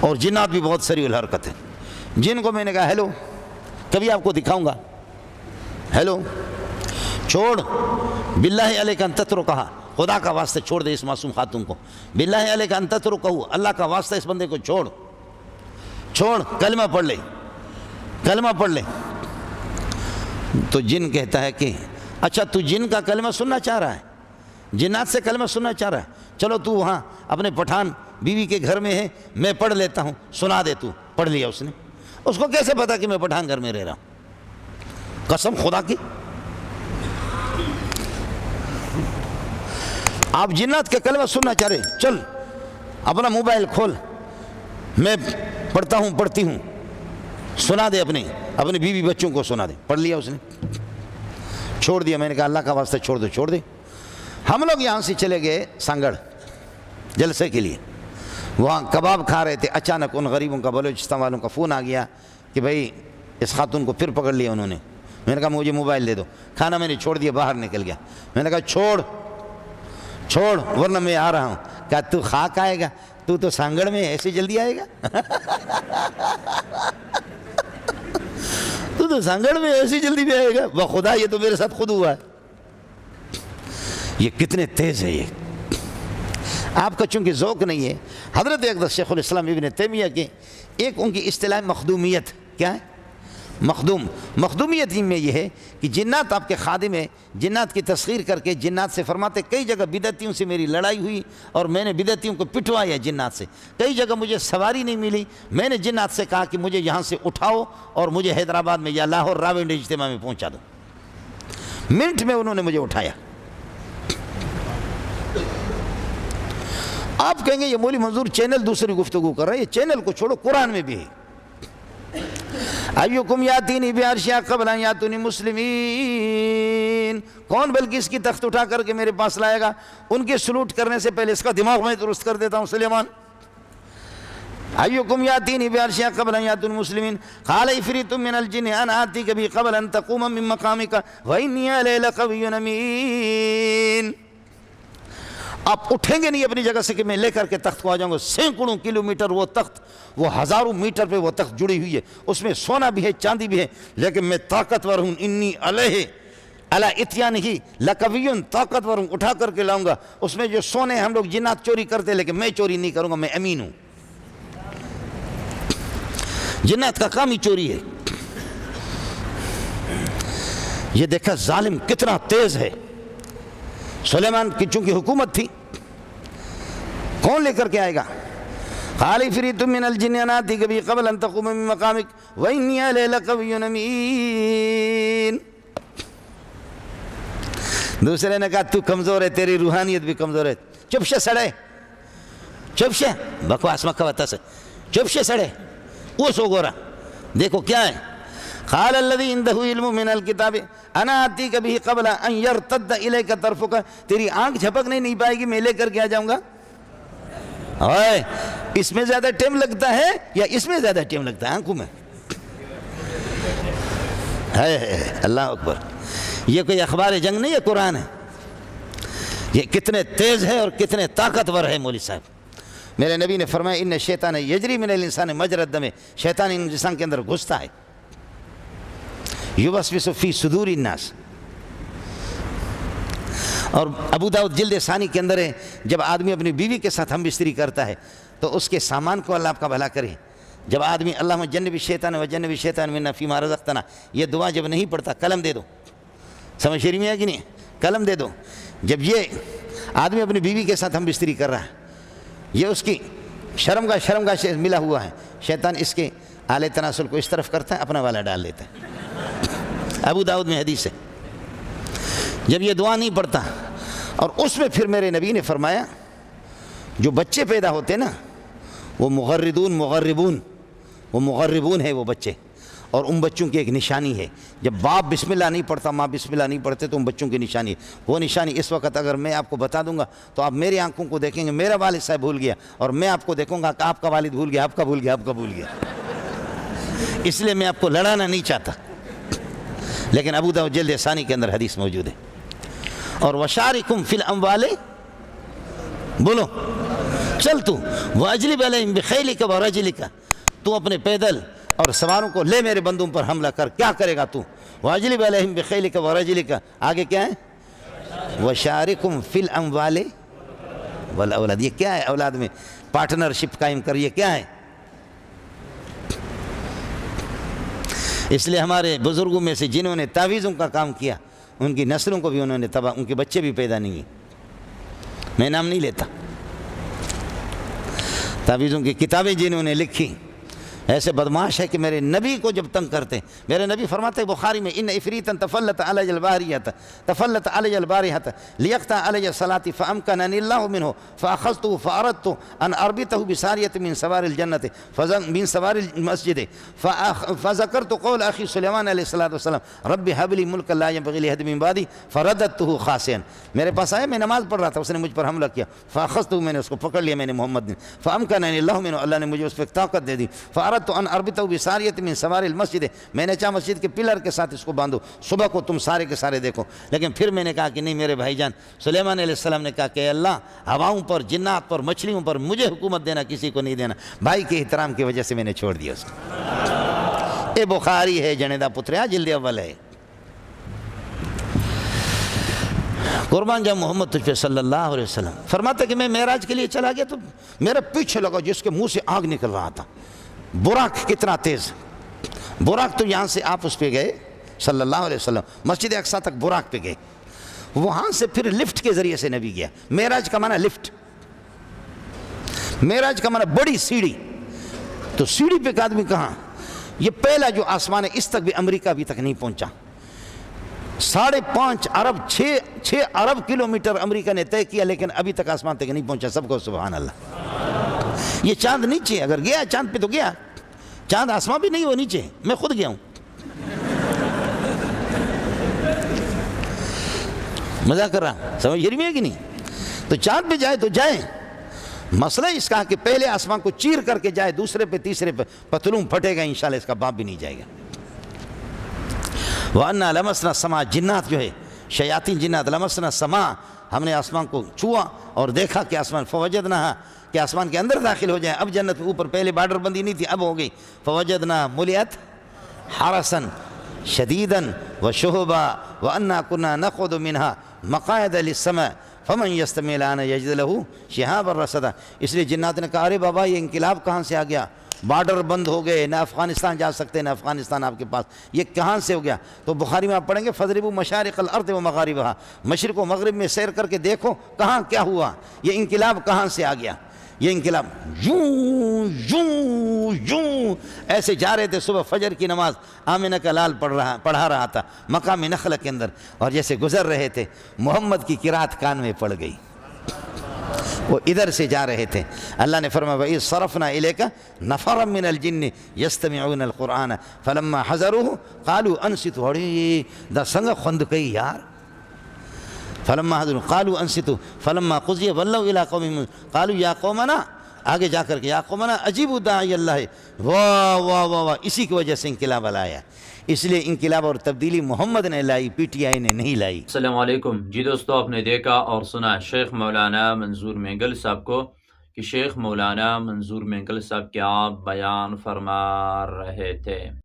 اور جنات بھی بہت سریع الحرکت ہیں. جن کو میں نے کہا ہیلو کبھی آپ کو دکھاؤں گا, ہیلو چھوڑ, باللہ علیک ان تترکھا, خدا کا واسطہ چھوڑ دے اس معصوم خاتون کو, باللہ علیک ان تترکھہ, اللہ کا واسطہ اس بندے کو چھوڑ, کلمہ پڑھ لے, کلمہ پڑھ لے. تو جن کہتا ہے کہ اچھا تو جن کا کلمہ سننا چاہ رہا ہے, جنات سے کلمہ سننا چاہ رہا ہے, چلو تو وہاں اپنے پٹھان بیوی کے گھر میں ہے, میں پڑھ لیتا ہوں, سنا دے. تو پڑھ لیا اس نے, اس کو کیسے پتا کہ میں پٹھان گھر میں رہ رہا ہوں؟ قسم خدا کی. آپ جنات کے کلمہ سننا چاہ رہے, چل اپنا موبائل کھول, میں پڑھتی ہوں, سنا دے, اپنے بیوی بچوں کو سنا دے. پڑھ لیا اس نے, چھوڑ دیا. میں نے کہا اللہ کا واسطہ چھوڑ دے. ہم لوگ یہاں سے چلے گئے سانگڑ جلسے کے لیے, وہاں کباب کھا رہے تھے. اچانک ان غریبوں کا, بلوچستان والوں کا فون آ گیا کہ بھئی اس خاتون کو پھر پکڑ لیا انہوں نے. میں نے کہا مجھے موبائل دے دو. کھانا میں نے چھوڑ دیا, باہر نکل گیا. میں نے کہا چھوڑ ورنہ میں آ رہا ہوں. کہا تو خاک آئے گا, تو سانگڑ میں ایسے جلدی آئے گا, تو سانگڑ میں ایسی جلدی بھی آئے گا. بخدا یہ تو میرے ساتھ خود ہوا ہے. یہ کتنے تیز ہے. یہ آپ کا چونکہ ذوق نہیں ہے. حضرت اقدس شیخ الاسلام ابن تیمیہ کے ایک ان کی اصطلاح مخدومیت. کیا ہے مخدومیت؟ میں یہ ہے کہ جنات آپ کے خادم ہیں, جنات کی تسخیر کر کے جنات سے فرماتے کئی جگہ بدعتیوں سے میری لڑائی ہوئی اور میں نے بدعتیوں کو پٹوایا جنات سے. کئی جگہ مجھے سواری نہیں ملی, میں نے جنات سے کہا کہ مجھے یہاں سے اٹھاؤ اور مجھے حیدرآباد میں یا لاہور راونڈ اجتماع میں پہنچا دو. منٹ میں انہوں نے مجھے اٹھایا. آپ کہیں گے یہ مولوی منظور چینل دوسری گفتگو کر رہا ہے. یہ چینل کو چھوڑو, قرآن میں بھی ہے. ایوکم یاتینی بعرشہا قبل ان یاتونی مسلمین, کون بلکہ اس کی تخت اٹھا کر کے میرے پاس لائے گا ان کے سلوٹ کرنے سے پہلے اس کا دماغ میں درست کر دیتا ہوں. سلیمان ایوکم یاتینی بعرشہا قبل ان یاتونی مسلمین قال عفریت من الجن انا آتیک بہ قبل ان تقوم من مقامک وانی علیہ لقوی امین. آپ اٹھیں گے نہیں اپنی جگہ سے کہ میں لے کر کے تخت کو آ جاؤں گا. سینکڑوں کلومیٹر وہ تخت, وہ ہزاروں میٹر پہ وہ تخت جڑی ہوئی ہے, اس میں سونا بھی ہے, چاندی بھی ہے, لیکن میں طاقتور ہوں. انی علیہ علی اتیانہ لقوی, طاقتور ہوں, اٹھا کر کے لاؤں گا. اس میں جو سونے ہم لوگ جنات چوری کرتے, لیکن میں چوری نہیں کروں گا, میں امین ہوں. جنات کا کام ہی چوری ہے. یہ دیکھا ظالم کتنا تیز ہے. سلیمان کی چونکہ حکومت تھی, کون لے کر کے آئے گا؟ قال عفریت من الجن انا آتیک بہ قبل ان تقوم من مقامک وانی علیہ لقوی امین. دوسرے نے کہا تو کمزور ہے, تیری روحانیت بھی کمزور ہے. چپ سے سڑے, چپ سے بکواس مکہ وطا سے, چپ سے سڑے. وہ سو گورا دیکھو کیا ہے. قال الذی عنده علم من الکتاب انا آتیک بہ قبل ان یرتد الیک طرفک, تیری آنکھ جھپکنے نہیں پائے گی, میں لے کر کے آ جاؤں گا. اوئے اس میں زیادہ ٹائم لگتا ہے یا اس میں زیادہ ٹائم لگتا ہے آنکھوں میں؟ اللہ اکبر. یہ کوئی اخبار جنگ نہیں ہے, قرآن ہے. یہ کتنے تیز ہے اور کتنے طاقتور ہے مولوی صاحب. میرے نبی نے فرمایا ان الشیطان یجری من الانسان مجرى الدم, شیطان انسان کے اندر گھستا ہے. یوسوس فی صدور الناس. اور ابو داؤد جلد ثانی کے اندر ہے, جب آدمی اپنی بیوی کے ساتھ ہم بستری کرتا ہے تو اس کے سامان کو اللہ آپ کا بھلا کرے. جب آدمی اللہم جنب الشیطان وجنب الشیطان منا فیما رزقتنا, یہ دعا جب نہیں پڑھتا قلم دے دو. سمجھ شریف میں ہے کہ نہیں؟ قلم دے دو. جب یہ آدمی اپنی بیوی کے ساتھ ہم بستری کر رہا ہے, یہ اس کی شرمگاہ سے ملا ہوا ہے, شیطان اس کے آلے تناسل کو اس طرف کرتا ہے, اپنا والا ڈال لیتا ہے. ابو داؤد میں حدیث ہے. جب یہ دعا نہیں پڑھتا, اور اس میں پھر میرے نبی نے فرمایا جو بچے پیدا ہوتے نا وہ مغربون ہے وہ بچے, اور ان بچوں کی ایک نشانی ہے. جب باپ بسم اللہ نہیں پڑھتا, ماں بسم اللہ نہیں پڑھتے, تو ان بچوں کی نشانی ہے. وہ نشانی اس وقت اگر میں آپ کو بتا دوں گا تو آپ میری آنکھوں کو دیکھیں گے میرا والد صاحب بھول گیا, اور میں آپ کو دیکھوں گا کہ آپ کا والد بھول گیا, آپ کا بھول گیا. اس لیے میں آپ کو لڑانا نہیں چاہتا, لیکن ابو داؤد جلد ثانی کے اندر حدیث موجود ہے. اور وشارکم فی الاموال, بولو چل تو واجلب علیہم بخیلک ورجلک، تو اپنے پیدل اور سواروں کو لے میرے بندوں پر حملہ کر. کیا کرے گا تو؟ واجلب علیہم بخیلک ورجلک، آگے کیا ہے؟ وشارکہم فی الاموال والاولاد. یہ کیا ہے؟ اولاد میں پارٹنرشپ قائم کر. یہ کیا ہے؟ اس لیے ہمارے بزرگوں میں سے جنہوں نے تعویذوں کا کام کیا ان کی نسلوں کو بھی انہوں نے تباہ، ان کے بچے بھی پیدا نہیں ہوئے. میں نام نہیں لیتا. تعویذوں کی کتابیں جنہوں نے لکھی ایسے بدماش ہے کہ میرے نبی کو جب تنگ کرتے. میرے نبی فرماتے بخاری میں ان افریتا تفلت علی البارحۃ لیقطع علی الصلاۃ فامکننی اللہ منہ فاخذته فاردت ان اربطه بساریۃ من سوار الجنۃ من سوار المسجد فذكرت قول اخی سلیمان علیہ الصلوۃ والسلام رب هب لي ملکا لا ينبغي لاحد من بعدی فرددته خاسئا. میرے پاس آیا، میں نماز پڑھ رہا تھا، اس نے مجھ پر حملہ کیا. فاخذته، میں نے اس کو پکڑ لیا، میں نے محمد نے. فامکننی اللہ منہ، اللہ نے مجھے اس پہ طاقت دے دی. فاردت ان اربطه بساریۃ من سوار المسجد، میں نے چاہا مسجد کے پلر کے ساتھ اس کو باندھو، صبح کو تم سارے کے سارے دیکھو. لیکن پھر میں نے کہا کہ نہیں میرے بھائی جان. سلیمان علیہ السلام نے کہا کہ اللہ ہواؤں پر، جنات پر، مچھلیوں پر مجھے حکومت دینا، کسی کو نہیں دینا. بھائی کے احترام کی وجہ سے میں نے چھوڑ دیا اس کو. اے بخاری ہے جنیدہ پتریا، جلد اول ہے. قربان جاؤں محمد تجھ پہ صلی اللہ علیہ وسلم. فرماتا کہ میں معراج کے لیے چلا گیا تو میرا پیچھے لگا جس کے منہ سے آگ نکل رہا تھا. براق کتنا تیز. براق تو یہاں سے آپ اس پہ گئے صلی اللہ علیہ وسلم، مسجد اقصیٰ تک براق پہ گئے. وہاں سے پھر لفٹ کے ذریعے سے نبی گیا. معراج کا معنی لفٹ، معراج کا معنی بڑی سیڑھی. تو سیڑھی پہ ایک آدمی کہاں؟ یہ پہلا جو آسمان ہے، اس تک بھی امریکہ ابھی تک نہیں پہنچا. 5.5 ارب 6 ارب کلومیٹر امریکہ نے طے کیا، لیکن ابھی تک آسمان تک نہیں پہنچا. سب کو سبحان اللہ. یہ چاند نیچے، اگر گیا چاند پہ تو گیا. چاند آسمان بھی نہیں، وہ نیچے. میں خود گیا ہوں. مزاق کر رہا، سمجھ رہی ہے کہ نہیں؟ تو چاند پہ جائے تو جائیں. مسئلہ اس کا کہ پہلے آسمان کو چیر کر کے جائے، دوسرے پہ تیسرے پہ پتلون پھٹے گا، انشاءاللہ اس کا باپ بھی نہیں جائے گا. وَأَنَّا لَمَسْنَا السَّمَاءَ، جنات جو ہے شیاطین جنات، لمسنا السماء، ہم نے آسمان کو چھوا اور دیکھا کہ آسمان، فوجدناہا، کہ آسمان کے اندر داخل ہو جائیں. اب جنت کے اوپر پہلے بارڈر بندی نہیں تھی، اب ہو گئی. فوجدنا ملئت حرسا شدیدا وشہبا وَأَنَّا كُنَّا نَقْعُدُ مِنْهَا مَقَاعِدَ لِلسَّمَاءِ فَمَنْ يَسْتَمِعِ الْآنَ يَجِدْ لَهُ شِهَابًا رَصَدًا. اس لیے جنات نے کہا ارے بابا یہ انقلاب کہاں سے آ گیا؟ بارڈر بند ہو گئے، نہ افغانستان جا سکتے، نہ افغانستان آپ کے پاس، یہ کہاں سے ہو گیا؟ تو بخاری میں آپ پڑھیں گے فَضْرِبُوا مَشَارِقَ الْأَرْضِ وَمَغَارِبَهَا، مشرق و مغرب میں سیر کر کے دیکھو کہاں کیا ہوا، یہ انقلاب کہاں سے آ گیا. یہ انقلاب یوں یوں یوں ایسے جا رہے تھے. صبح فجر کی نماز آمنہ کا لال پڑھا رہا تھا مقام نخل کے اندر، اور جیسے گزر رہے تھے محمد کی قرات کان میں پڑ گئی. وہ ادھر سے جا رہے تھے. اللہ نے فرمایا وَإِذْ صَرَفْنَا إِلَيْكَ نَفَرًا مِنَ الْجِنِّ يَسْتَمِعُونَ الْقُرْآنَ فَلَمَّا حَضَرُوهُ قَالُوا أَنصِتُوا. اڑے دا سنگ خوند کئی یار. فلما حضروا قالوا انصتوا فلما قضي ولوا الى قومهم قالوا یا قومنا، آگے جا کر کے یا قومنا اجیبوا داعی اللہ. واہ واہ واہ واہ، اسی کی وجہ سے انقلاب لایا. اس لیے انقلاب اور تبدیلی محمد نے لائی، پی ٹی آئی نے نہیں لائی. السلام علیکم. جی دوستو، آپ نے دیکھا اور سنا شیخ مولانا منظور مینگل صاحب کو کہ شیخ مولانا منظور مینگل صاحب کیا بیان فرما رہے تھے.